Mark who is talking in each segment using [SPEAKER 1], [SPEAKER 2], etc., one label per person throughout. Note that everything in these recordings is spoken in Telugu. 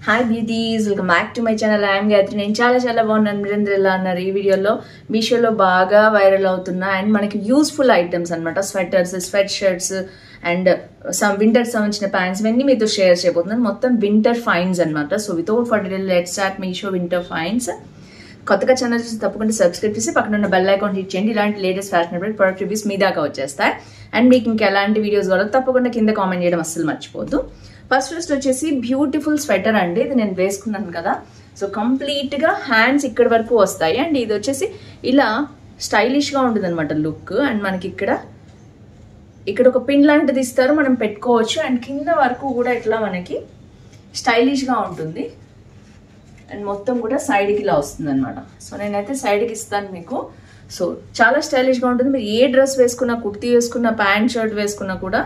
[SPEAKER 1] Hi beauties, welcome back to my channel. I am Gayatri. నేను చాలా బాగున్నాను. మీరందరూ ఎలా ఉన్నారు? ఈ వీడియోలో మీషోలో బాగా వైరల్ అవుతున్న అండ్ మనకి యూస్ఫుల్ ఐటమ్స్ అన్నమాట. Sweaters, sweat shirts and some winter సంబంధించిన ప్యాంట్స్ ఇవన్నీ మీతో షేర్ చేయబోతున్నాను. మొత్తం వింటర్ ఫైన్స్ అన్నమాట. So without further let's start Meesho winter fines. కొత్తగా ఛానల్ చూసి తప్పకుండా సబ్స్క్రైబ్ చేసి పక్కన ఉన్న బెల్ ఐకాన్ హిట్ చేయండి. ఇలాంటి లేటెస్ట్ ఫ్యాషనబుల్ ప్రొడక్ట్ రివ్యూస్ మీ దాకా వచ్చేస్తాయి. అండ్ మీకు ఇంకా ఎలాంటి వీడియోస్ కావాలో తప్పకుండా కింద కామెంట్ చేయడం అస్సలు మర్చిపోద్దు. ఫస్ట్ వచ్చేసి బ్యూటిఫుల్ స్వెటర్ అండి. ఇది నేను వేసుకున్నాను కదా. సో కంప్లీట్ గా హ్యాండ్స్ ఇక్కడ వరకు వస్తాయి అండ్ ఇది వచ్చేసి ఇలా స్టైలిష్ గా ఉంటుంది అనమాట లుక్. అండ్ మనకి ఇక్కడ ఒక పిన్ లాంటిది ఇస్తారు, మనం పెట్టుకోవచ్చు. అండ్ కింద వరకు కూడా ఇట్లా మనకి స్టైలిష్ గా ఉంటుంది అండ్ మొత్తం కూడా సైడ్ కి ఇలా వస్తుంది అనమాట. సో నేనైతే సైడ్ కి ఇస్తాను మీకు. సో చాలా స్టైలిష్ గా ఉంటుంది. మీరు ఏ డ్రెస్ వేసుకున్నా, కుర్తీ వేసుకున్నా, ప్యాంట్ షర్ట్ వేసుకున్నా కూడా,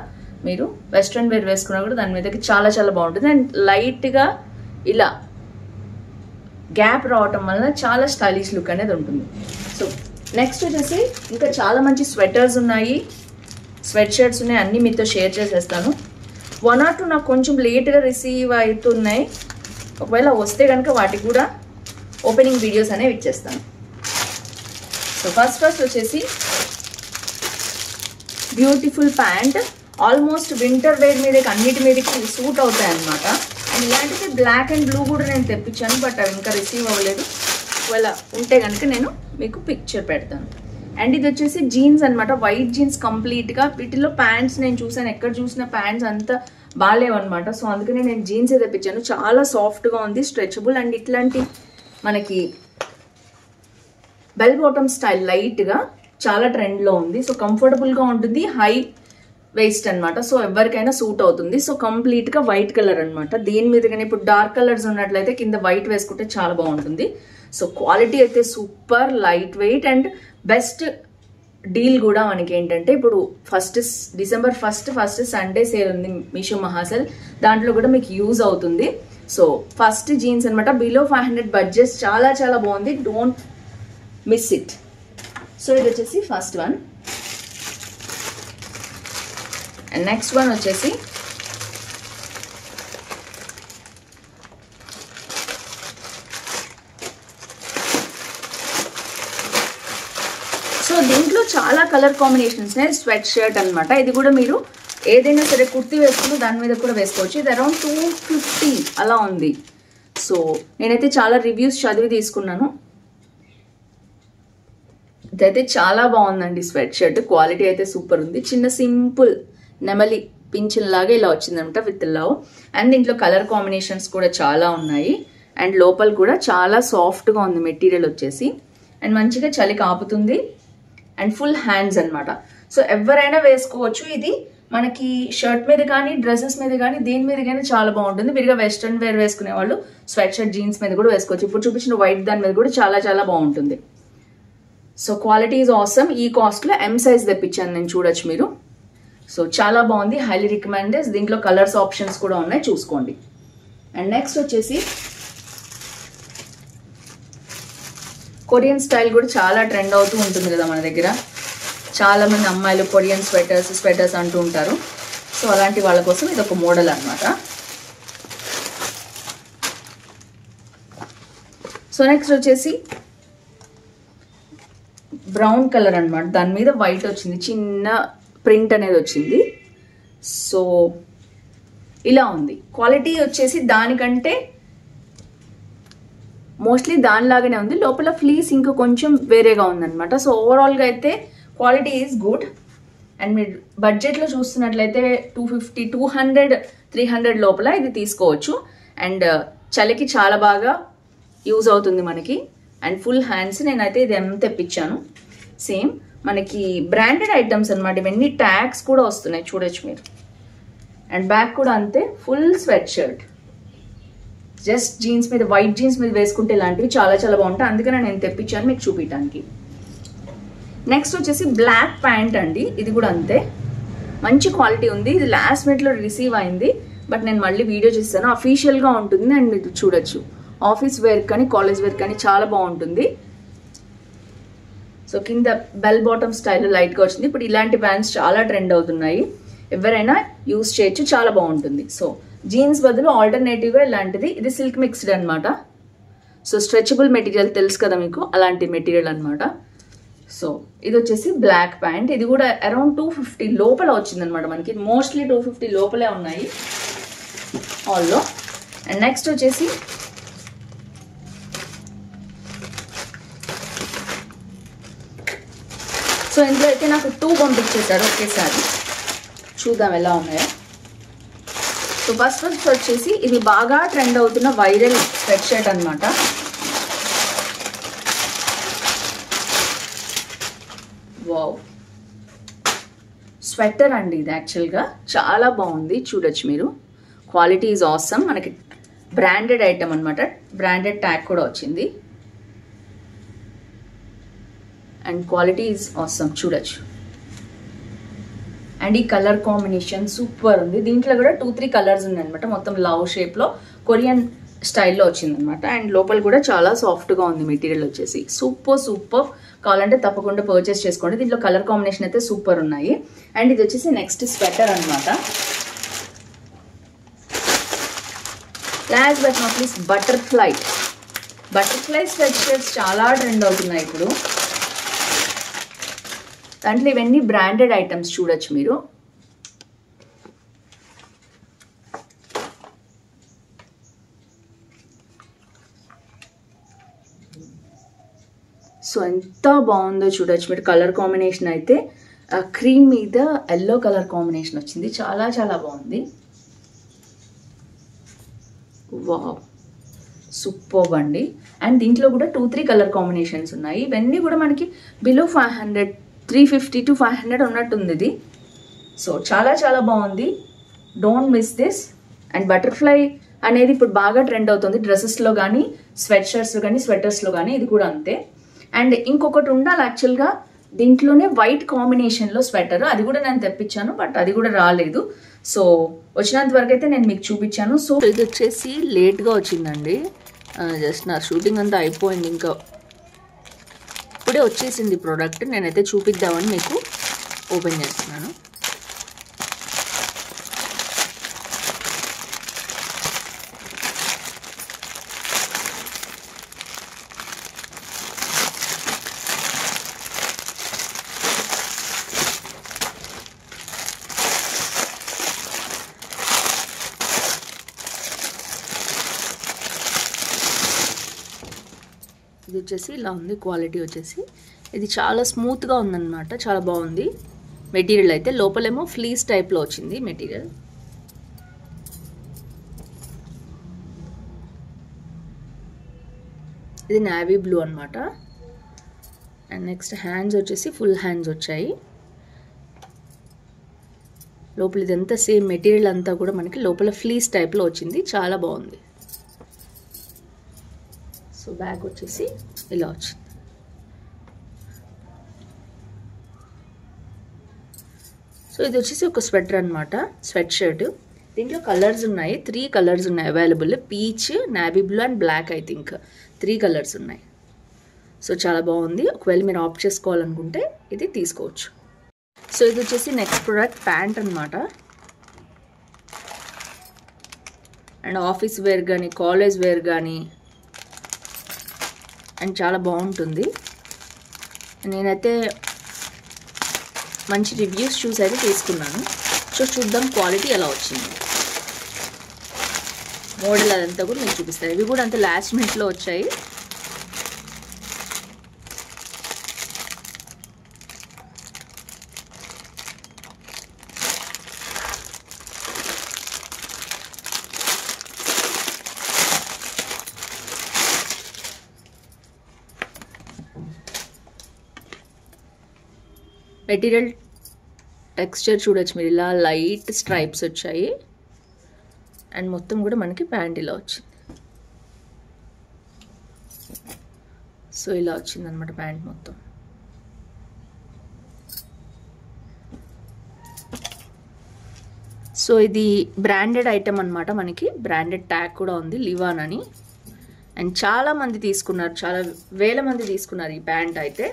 [SPEAKER 1] మీరు వెస్ట్రన్ వేర్ వేసుకున్నా కూడా దాని మీదకి చాలా బాగుంటుంది. అండ్ లైట్ గా ఇలా గ్యాప్ రావటం వల్ల చాలా స్టైలిష్ లుక్ అనేది ఉంటుంది. సో నెక్స్ట్ వచ్చేసి ఇంకా చాలా మంచి స్వెటర్స్ ఉన్నాయి, స్వెట్ షర్ట్స్ ఉన్నాయి, అన్ని మీతో షేర్ చేసేస్తాను. 1 or 2 నాకు కొంచెం లేట్గా రిసీవ్ అవుతున్నాయి. ఒకవేళ వస్తే కనుక వాటికి కూడా ఓపెనింగ్ వీడియోస్ అనేవి ఇచ్చేస్తాను. సో ఫస్ట్ వచ్చేసి beautiful pant. Almost winter wear మీదకి అన్నిటి మీదకి సూట్ అవుతాయి అనమాట. అండ్ ఇలాంటిది బ్లాక్ అండ్ బ్లూ కూడా నేను తెప్పించాను, బట్ అవి ఇంకా రిసీవ్ అవ్వలేదు. ఒకవేళ ఉంటే కనుక నేను మీకు పిక్చర్ పెడతాను. అండ్ ఇది వచ్చేసి జీన్స్ అనమాట, వైట్ జీన్స్ కంప్లీట్గా. వీటిలో ప్యాంట్స్ నేను చూసాను, ఎక్కడ చూసిన ప్యాంట్స్ అంతా బాగాలేవు అనమాట. సో అందుకనే నేను జీన్సే తెప్పించాను. చాలా సాఫ్ట్గా ఉంది, స్ట్రెచబుల్. అండ్ ఇట్లాంటి మనకి బెల్ బాటమ్ స్టైల్ లైట్గా చాలా ట్రెండ్లో ఉంది. సో కంఫర్టబుల్గా ఉంటుంది, హై వేస్ట్ అనమాట. సో ఎవరికైనా సూట్ అవుతుంది. సో కంప్లీట్ గా వైట్ కలర్ అనమాట. దీని మీద కానీ ఇప్పుడు డార్క్ కలర్స్ ఉన్నట్లయితే కింద వైట్ వేసుకుంటే చాలా బాగుంటుంది. సో క్వాలిటీ అయితే super, light weight and best deal కూడా మనకి ఏంటంటే ఇప్పుడు December 1st సండే సేల్ ఉంది మీషో మహాసేల్. దాంట్లో కూడా మీకు యూజ్ అవుతుంది. సో ఫస్ట్ జీన్స్ అనమాట, బిలో 500 బడ్జెట్. చాలా బాగుంది, డోంట్ మిస్ ఇట్. సో ఇది వచ్చేసి first one. And next one వచ్చేసి సో దీంట్లో చాలా కలర్ కాంబినేషన్స్ ఉన్నాయి. స్వెట్ షర్ట్ అనమాట. ఇది కూడా మీరు ఏదైనా సరే కుర్తీ వేసుకుని దాని మీద కూడా వేసుకోవచ్చు. ఇది అరౌండ్ 250 అలా ఉంది. సో నేనైతే చాలా రివ్యూస్ చదివి తీసుకున్నాను. ఇదైతే చాలా బాగుందండి స్వెట్ షర్ట్. క్వాలిటీ అయితే సూపర్ ఉంది. చిన్న సింపుల్ నెమలి పింఛన్ లాగా ఇలా వచ్చిందనమాట విత్ లవ్. అండ్ దీంట్లో కలర్ కాంబినేషన్స్ కూడా చాలా ఉన్నాయి. అండ్ లోపల కూడా చాలా సాఫ్ట్గా ఉంది మెటీరియల్ వచ్చేసి. అండ్ మంచిగా చలి కాపుతుంది. అండ్ ఫుల్ హ్యాండ్స్ అనమాట. సో ఎవరైనా వేసుకోవచ్చు. ఇది మనకి షర్ట్ మీద కానీ, డ్రెస్సెస్ మీద కానీ, దేని మీద కానీ చాలా బాగుంటుంది. విరిగా వెస్ట్రన్ వేర్ వేసుకునే వాళ్ళు స్వెట్ షర్ట్ జీన్స్ మీద కూడా వేసుకోవచ్చు. ఇప్పుడు చూపించిన వైట్ దాని మీద కూడా చాలా బాగుంటుంది. So quality is awesome. ఈ కాస్ట్లో M సైజ్ తెప్పించాను నేను, చూడొచ్చు మీరు. సో చాలా బాగుంది, హైలీ రికమెండెడ్. దీంట్లో కలర్స్ ఆప్షన్స్ కూడా ఉన్నాయి, చూసుకోండి. అండ్ నెక్స్ట్ వచ్చేసి కొరియన్ స్టైల్ కూడా చాలా ట్రెండ్ అవుతూ ఉంటుంది కదా మన దగ్గర. చాలా మంది అమ్మాయిలు కొరియన్ స్వెటర్స్ అంటూ ఉంటారు. సో అలాంటి వాళ్ళ కోసం ఇది ఒక మోడల్ అనమాట. సో నెక్స్ట్ వచ్చేసి బ్రౌన్ కలర్ అనమాట. దాని మీద వైట్ వచ్చింది, చిన్న ప్రింట్ అనేది వచ్చింది. సో ఇలా ఉంది. క్వాలిటీ వచ్చేసి దానికంటే మోస్ట్లీ దానిలాగానే ఉంది. లోపల ఫ్లీస్ ఇంకా కొంచెం వేరేగా ఉందన్నమాట. సో ఓవరాల్గా అయితే క్వాలిటీ ఈజ్ గుడ్. అండ్ మీరు బడ్జెట్లో చూస్తున్నట్లయితే 250, 200, 300 లోపల ఇది తీసుకోవచ్చు. అండ్ చలికి చాలా బాగా యూజ్ అవుతుంది మనకి. And full hands. నేనైతే ఇది తెప్పించాను. సేమ్ మనకి బ్రాండెడ్ ఐటమ్స్ అనమాట. ఇవన్నీ ట్యాగ్స్ కూడా వస్తున్నాయి, చూడొచ్చు మీరు. అండ్ బ్యాక్ కూడా అంతే, full sweat shirt. Just jeans మీద, వైట్ జీన్స్ మీద వేసుకుంటే ఇలాంటివి చాలా బాగుంటాయి. అందుకనే నేను తెప్పించాను మీకు చూపించడానికి. నెక్స్ట్ వచ్చేసి బ్లాక్ ప్యాంట్ అండి. ఇది కూడా అంతే, మంచి క్వాలిటీ ఉంది. ఇది లాస్ట్ మినిట్లో రిసీవ్ అయింది, బట్ నేను మళ్ళీ వీడియో చేస్తాను. అఫీషియల్గా ఉంటుంది అండ్ మీరు చూడొచ్చు. ఆఫీస్ వేర్ కానీ, కాలేజ్ వేర్ కానీ చాలా బాగుంటుంది. సో కింద బెల్ బాటమ్ స్టైల్ లైట్గా వచ్చింది. ఇప్పుడు ఇలాంటి ప్యాంట్స్ చాలా ట్రెండ్ అవుతున్నాయి, ఎవరైనా యూజ్ చేయొచ్చు, చాలా బాగుంటుంది. సో జీన్స్ బదులు ఆల్టర్నేటివ్గా ఇలాంటిది, ఇది సిల్క్ మిక్స్డ్ అనమాట. సో స్ట్రెచబుల్ మెటీరియల్ తెలుసు కదా మీకు, అలాంటి మెటీరియల్ అనమాట. సో ఇది వచ్చేసి బ్లాక్ ప్యాంట్, ఇది కూడా అరౌండ్ 250 లోపల వచ్చిందనమాట మనకి. మోస్ట్లీ 250 లోపలే ఉన్నాయి ఆల్లో. అండ్ నెక్స్ట్ వచ్చేసి సో ఇందులో అయితే నాకు 2 పంపించేశారు ఒకేసారి. చూద్దాం ఎలా ఉన్నాయో. సో ఫస్ట్ వచ్చేసి ఇది బాగా ట్రెండ్ అవుతున్న వైరల్ స్వెట్ షర్ట్ అనమాట. వావ్, స్వెటర్ అండి ఇది. యాక్చువల్గా చాలా బాగుంది, చూడొచ్చు మీరు. Quality is awesome. మనకి బ్రాండెడ్ ఐటమ్ అనమాట, బ్రాండెడ్ ట్యాగ్ కూడా వచ్చింది. అండ్ క్వాలిటీ ఈజ్ ఆసమ్, చూడొచ్చు. అండ్ ఈ కలర్ కాంబినేషన్ సూపర్ ఉంది. దీంట్లో కూడా 2-3 కలర్స్ ఉన్నాయి అనమాట. మొత్తం లవ్ షేప్లో కొరియన్ స్టైల్లో వచ్చిందనమాట. అండ్ లోపల కూడా చాలా సాఫ్ట్గా ఉంది మెటీరియల్ వచ్చేసి. సూపర్ కావాలంటే తప్పకుండా పర్చేస్ చేసుకోండి. దీంట్లో కలర్ కాంబినేషన్ అయితే సూపర్ ఉన్నాయి. అండ్ ఇది వచ్చేసి నెక్స్ట్ స్వెటర్ అనమాట. Last but not least butterfly sweat shirts చాలా ట్రెండ్ అవుతున్నాయి ఇప్పుడు. దాంట్లో ఇవన్నీ బ్రాండెడ్ ఐటమ్స్ చూడొచ్చు మీరు. సో ఎంత బాగుందో చూడొచ్చు మీరు. కలర్ కాంబినేషన్ అయితే క్రీమ్ మీద ఎల్లో కలర్ కాంబినేషన్ వచ్చింది, చాలా చాలా బాగుంది. వావ్, సూపర్ అండి. అండ్ దీంట్లో కూడా 2-3 కలర్ కాంబినేషన్స్ ఉన్నాయి. ఇవన్నీ కూడా మనకి బిలో 500, 350 to 500 ఉన్నట్టుంది ఇది. సో చాలా చాలా బాగుంది, don't miss this. And butterfly అనేది ఇప్పుడు బాగా ట్రెండ్ అవుతుంది డ్రెస్సెస్లో కానీ, స్వెట్ షర్ట్స్లో కానీ, స్వెటర్స్లో కానీ. ఇది కూడా అంతే. అండ్ ఇంకొకటి ఉండాలి యాక్చువల్గా, దీంట్లోనే వైట్ కాంబినేషన్లో స్వెటర్, అది కూడా నేను తెప్పించాను, బట్ అది కూడా రాలేదు. సో వచ్చినంత వరకు అయితే నేను మీకు చూపించాను. సో ఇది వచ్చేసి లేట్గా వచ్చిందండి, జస్ట్ నా షూటింగ్ అంతా అయిపోయింది, ఇంకా ఇప్పుడే వచ్చేసింది ప్రోడక్ట్. నేనైతే చూపిద్దామని మీకు ఓపెన్ చేస్తున్నాను. ఇది వచ్చేసి ఇలా ఉంది క్వాలిటీ వచ్చేసి. ఇది చాలా స్మూత్గా ఉందన్నమాట, చాలా బాగుంది మెటీరియల్ అయితే. లోపలేమో ఫ్లీస్ టైప్లో వచ్చింది మెటీరియల్. ఇది నావీ బ్లూ అనమాట. అండ్ నెక్స్ట్ హ్యాండ్స్ వచ్చేసి ఫుల్ హ్యాండ్స్ వచ్చాయి. లోపల ఇదంతా సేమ్ మెటీరియల్ అంతా కూడా మనకి లోపల ఫ్లీస్ టైప్లో వచ్చింది, చాలా బాగుంది. సో బ్యాగ్ వచ్చేసి ఇలా వచ్చింది. సో ఇది వచ్చేసి ఒక స్వెటర్ అనమాట, స్వెట్ షర్ట్. దీంట్లో కలర్స్ ఉన్నాయి, 3 కలర్స్ ఉన్నాయి available. Peach, navy blue and black, I think 3 colours ఉన్నాయి. సో చాలా బాగుంది. ఒకవేళ మీరు ఆప్ట్ చేసుకోవాలనుకుంటే ఇది తీసుకోవచ్చు. సో ఇది వచ్చేసి నెక్స్ట్ ప్రోడక్ట్ ప్యాంట్ అనమాట. అండ్ ఆఫీస్ వేర్ కానీ, కాలేజ్ వేర్ కానీ, అండ్ చాలా బాగుంటుంది. నేనైతే మంచి రివ్యూస్ చూసి అయితే తీసుకున్నాను. సో చూద్దాం క్వాలిటీ ఎలా వచ్చింది. మోడల్ అదంతా కూడా మీకు చూపిస్తాను. ఇవి కూడా అంత లాస్ట్ మినిట్లో వచ్చాయి. మెటీరియల్ టెక్స్చర్ చూడొచ్చు మీరు, ఇలా లైట్ స్ట్రైప్స్ వచ్చాయి. అండ్ మొత్తం కూడా మనకి ప్యాంట్ ఇలా వచ్చింది. సో ఇలా వచ్చింది అనమాట ప్యాంట్ మొత్తం. సో ఇది బ్రాండెడ్ ఐటమ్ అనమాట, మనకి బ్రాండెడ్ ట్యాగ్ కూడా ఉంది, లివాన్ అని. అండ్ చాలా మంది తీసుకున్నారు, చాలా వేల మంది తీసుకున్నారు ఈ ప్యాంట్ అయితే.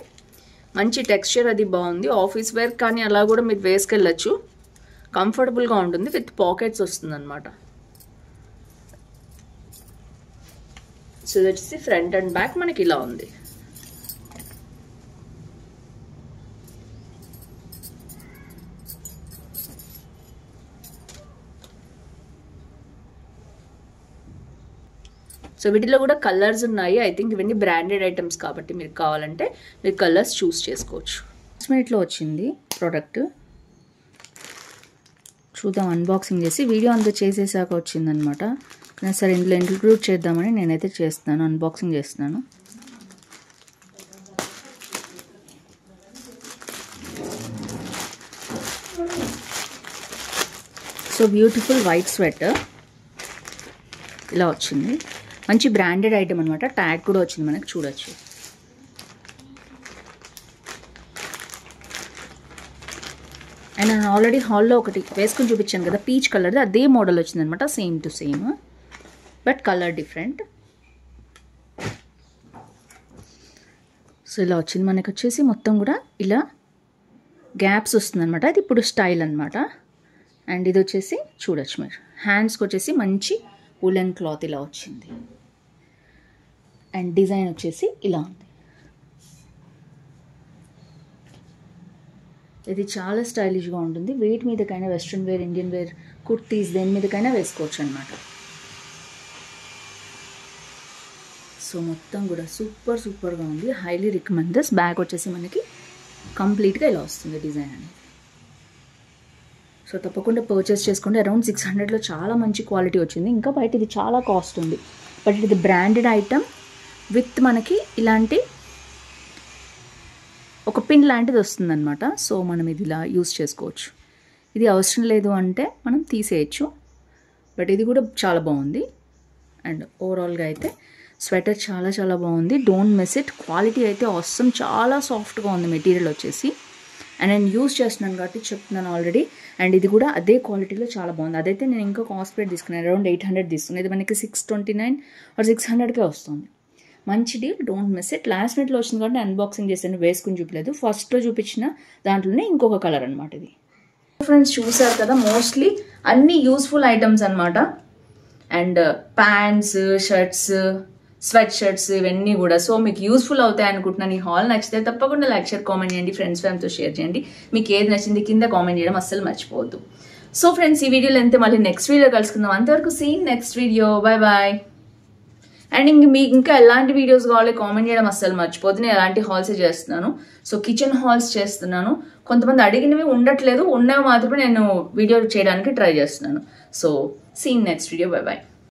[SPEAKER 1] మంచి టెక్స్చర్ అది బాగుంది. ఆఫీస్ వేర్ కానీ అలా కూడా మీరు వేసుకెళ్ళచ్చు, కంఫర్టబుల్గా ఉంటుంది. విత్ పాకెట్స్ వస్తుంది అనమాట. సో ఇది వచ్చేసి ఫ్రంట్ అండ్ బ్యాక్ మనకి ఇలా ఉంది. సో వీటిలో కూడా కలర్స్ ఉన్నాయి. ఐ థింక్ ఇవన్నీ బ్రాండెడ్ ఐటమ్స్ కాబట్టి మీరు కావాలంటే మీరు కలర్స్ చూస్ చేసుకోవచ్చు. 6 మినిట్లో వచ్చింది ప్రోడక్ట్. చూద్దాం అన్బాక్సింగ్ చేసి. వీడియో అంతా చేసేసాక వచ్చిందనమాట. కానీ సరే ఇందులో ఇంక్లూడ్ చేద్దామని నేనైతే చేస్తున్నాను, అన్బాక్సింగ్ చేస్తున్నాను. సో బ్యూటిఫుల్ వైట్ స్వెటర్ ఇలా వచ్చింది. మంచి బ్రాండెడ్ ఐటమ్ అనమాట. ట్యాగ్ కూడా వచ్చింది మనకు, చూడొచ్చు. అండ్ నేను ఆల్రెడీ హాల్లో ఒకటి వేసుకొని చూపించాను కదా, పీచ్ కలర్ది, అదే మోడల్ వచ్చింది అనమాట. Same to same but colour different. So ఇలా వచ్చింది మనకు. వచ్చేసి మొత్తం కూడా ఇలా గ్యాప్స్ వస్తుంది అనమాట. ఇది ఇప్పుడు స్టైల్ అనమాట. అండ్ ఇది వచ్చేసి చూడొచ్చు మీరు, హ్యాండ్స్కి వచ్చేసి మంచి ఉలెన్ క్లాత్ ఇలా వచ్చింది. అండ్ డిజైన్ వచ్చేసి ఇలా ఉంది. ఇది చాలా స్టైలిష్గా ఉంటుంది. వెయిట్ మీదకైనా, western wear, Indian wear, kurtis దేని మీదకైనా వేసుకోవచ్చు అనమాట. సో మొత్తం కూడా సూపర్గా ఉంది. Highly recommend this. బ్యాగ్ వచ్చేసి మనకి కంప్లీట్గా ఇలా వస్తుంది డిజైన్ అనేది. సో తప్పకుండా పర్చేస్ చేసుకోండి. అరౌండ్ 600లో చాలా మంచి క్వాలిటీ వచ్చింది. ఇంకా బయట ఇది చాలా కాస్ట్ ఉంది, బట్ ఇది బ్రాండెడ్ ఐటమ్ విత్ మనకి ఇలాంటి ఒక పిన్ లాంటిది వస్తుందన్నమాట. సో మనం ఇది ఇలా యూస్ చేసుకోవచ్చు. ఇది అవసరం లేదు అంటే మనం తీసేయచ్చు, బట్ ఇది కూడా చాలా బాగుంది. అండ్ ఓవరాల్గా అయితే స్వెటర్ చాలా బాగుంది. Don't miss it. క్వాలిటీ అయితే ఆసమ్, చాలా సాఫ్ట్గా ఉంది మెటీరియల్ వచ్చేసి. అండ్ నేను యూస్ చేస్తున్నాను కాబట్టి చెప్తున్నాను ఆల్రెడీ. అండ్ ఇది కూడా అదే క్వాలిటీలో చాలా బాగుంది. అదైతే నేను ఇంకా కాస్ట్ ప్రైస్ తీసుకున్నాను, అరౌండ్ 800 తీసుకున్నాను. ఇది మనకి 629 or 600కే వస్తుంది. మంచి deal, don't miss it. Last మినిట్లో వచ్చింది కాబట్టి అన్బాక్సింగ్ చేశాను, వేసుకుని చూపలేదు. ఫస్ట్లో చూపించిన దాంట్లోనే ఇంకొక కలర్ అనమాట ఇది. ఫ్రెండ్స్ చూసారు కదా, మోస్ట్లీ అన్ని యూస్ఫుల్ ఐటమ్స్ అనమాట. And pants, shirts, sweat shirts ఇవన్నీ కూడా. సో మీకు యూస్ఫుల్ అవుతాయి అనుకుంటున్నాను. ఈ హాల్ నచ్చితే తప్పకుండా లైక్, షేర్, కామెంట్ చేయండి. ఫ్రెండ్స్ ఫ్యామిలీతో షేర్ చేయండి. మీకు ఏది నచ్చింది కింద కామెంట్ చేయడం అస్సలు మర్చిపోవద్దు. సో ఫ్రెండ్స్, ఈ వీడియోలో అంతే. మళ్ళీ నెక్స్ట్ వీడియో కలుసుకుందాం. అంతవరకు see in next video. Bye. And మీకు ఇంకా ఎలాంటి వీడియోస్ కావాలి కామెంట్ చేయడం అస్సలు మర్చిపోతుంది. నేను ఎలాంటి హాల్సే చేస్తున్నాను. సో కిచెన్ హాల్స్ చేస్తున్నాను. కొంతమంది అడిగినవి ఉండట్లేదు, ఉన్నవి మాత్రమే నేను వీడియో చేయడానికి ట్రై చేస్తున్నాను. So see in next video. Bye.